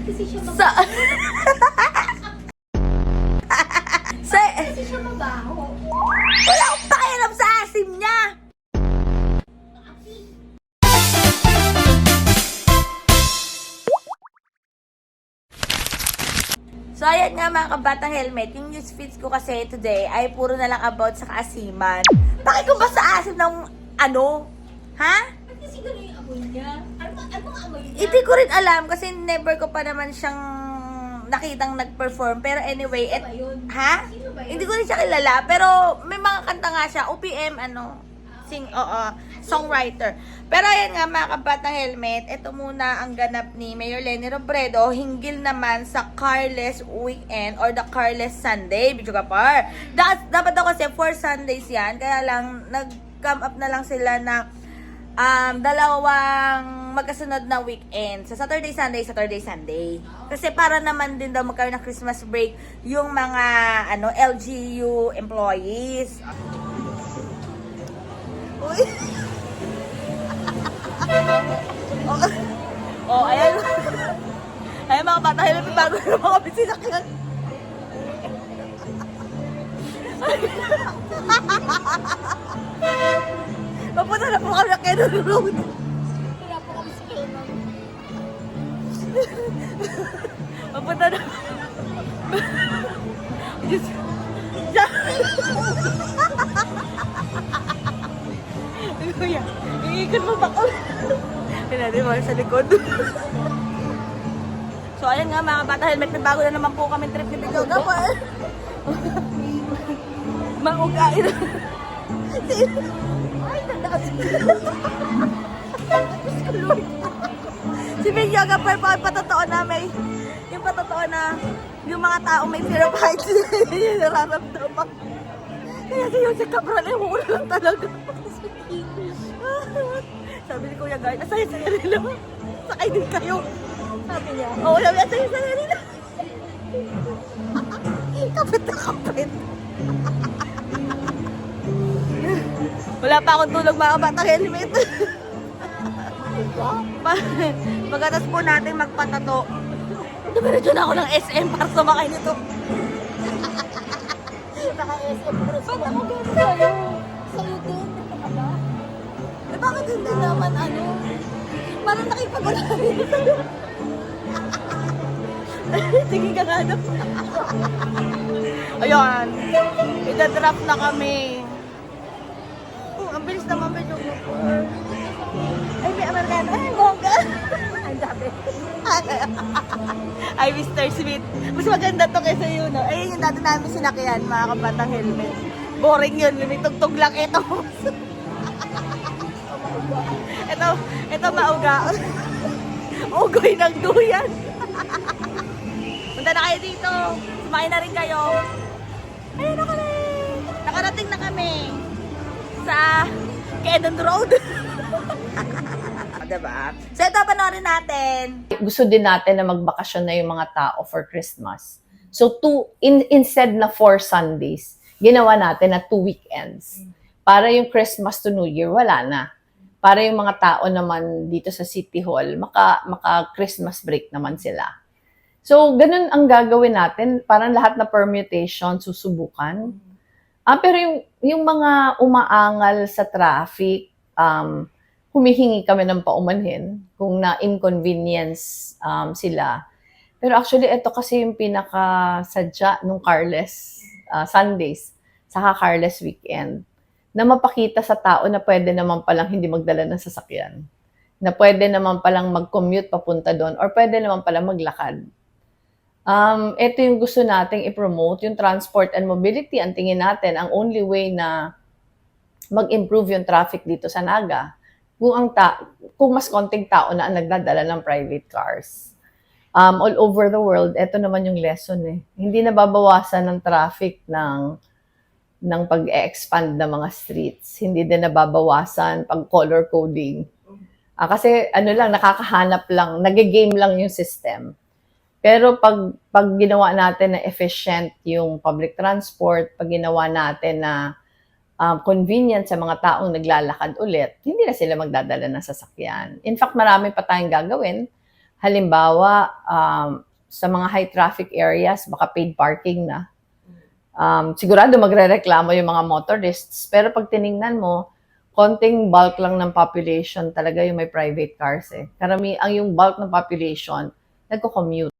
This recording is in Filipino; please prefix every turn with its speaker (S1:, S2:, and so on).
S1: kasi siya
S2: Sa...
S1: mabaho?
S2: sa...
S1: Kasi siya mabaho.
S2: Wala akong pakialam sa asim niya! So, ayan nga mga kabatang helmet. Yung news feeds ko kasi today ay puro na lang about sa kaasiman. Bakit ko ba sa asim ng ano? Ha?
S1: Ba't kasi gano'n yung amoy niya? Ano ang amoy niya?
S2: Hindi ko rin alam kasi never ko pa naman siyang nakitang nag-perform. Pero anyway,
S1: Sino ba yun?
S2: ha?
S1: Sino ba yun?
S2: Hindi ko rin siya kilala. Pero may mga kanta nga siya. OPM, songwriter. Pero ayan nga mga kabatang helmet, ito muna ang ganap ni Mayor Leni Robredo hinggil naman sa Carless Weekend or the Carless Sunday, Bidyo Kapar. Dapat daw kasi 4 Sundays yan, kaya lang nag-come up na lang sila na dalawang magkasunod na weekend. Sa Saturday, Sunday, Saturday, Sunday. Kasi para naman din daw magkaroon ng Christmas break yung mga LGU employees. Uy. Ayan. Ayan mga bata, helmet bago na mga bisinakyan. Papunta na po kami na Quezon Road.
S1: Wala po kami sa Kenon.
S2: Papunta na. Diyos. Kuya, iikot mo ba ko? Pinali mo sa likod. So ayan nga mga bata, helmet na bago na naman po kami trip ni Bidyo Kapar. Maugain. Ay, nanakas. Si Bidyo Kapar pa patotoo na may yung patotoo na yung mga tao may fear of heights. Yung nararamdaman. Kaya si Jose Cabral ay mura lang talaga. Sabi ni Kuya Guard, asaya-saya nila. Sakay din kayo. Sabi niya. Oo, sabi niya, asaya-saya nila. Kapit na kapit. Wala pa akong tulog mga batang helmet. Pagkatas po natin magpatato. Dumiretso na ako ng SM para sumakay nito.
S1: Naka-SM pero ba't ako gano'n sa'yo? Sa'yo din? Ano?
S2: Eh bakit hindi naman parang nakipag-ulamin sa'yo. Sige ka nga daw. Ayun. Ida-drop na kami. Ang bilis naman medyo before. Ay, may Amerikano. Ay, bongga.
S1: Ang dami.
S2: Ay, Mr. Smith. Mas maganda to kaysa yun, no? Ayun yung dati namin sinakyan, mga kabatang helmet. Boring yun. Lumitugtog lang ito. ito mauga. Ugoy ng duyan. Punta na kayo dito. Sumakay na rin kayo. Ayun na kami. Nakarating na kami sa Quezon Road. Diba? So ito, panoorin natin.
S3: Gusto din natin na magbakasyon na yung mga tao for Christmas. So, instead na 4 Sundays, ginawa natin na 2 weekends. Para yung Christmas to New Year, wala na. Para yung mga tao naman dito sa City Hall, maka-Christmas break naman sila. So, ganun ang gagawin natin. Parang lahat na permutation, susubukan. Pero yung mga umaangal sa traffic, humihingi kami ng paumanhin kung na-inconvenience sila. Pero actually, ito kasi yung pinakasadya nung Carless Sundays, saka Carless Weekend, na mapakita sa tao na pwede naman palang hindi magdala ng sasakyan. Na pwede naman palang mag-commute papunta doon or pwede naman palang maglakad. Ito yung gusto nating i-promote, yung transport and mobility. Ang tingin natin, ang only way na mag-improve yung traffic dito sa Naga, kung mas konting tao na ang nagdadala ng private cars. All over the world, ito naman yung lesson eh. Hindi nababawasan ng traffic ng pag-expand ng mga streets. Hindi din nababawasan pag color coding. Kasi nakakahanap lang, nag-game lang yung system. Pero pag ginawa natin na efficient yung public transport, pag ginawa natin na convenient sa mga taong naglalakad ulit, hindi na sila magdadala ng sasakyan. In fact, marami pa tayong gagawin. Halimbawa, sa mga high traffic areas, baka paid parking na. Sigurado magrereklamo yung mga motorists, pero pag tiningnan mo, konting bulk lang ng population talaga yung may private cars eh. Ang yung bulk ng population, nagko-commute.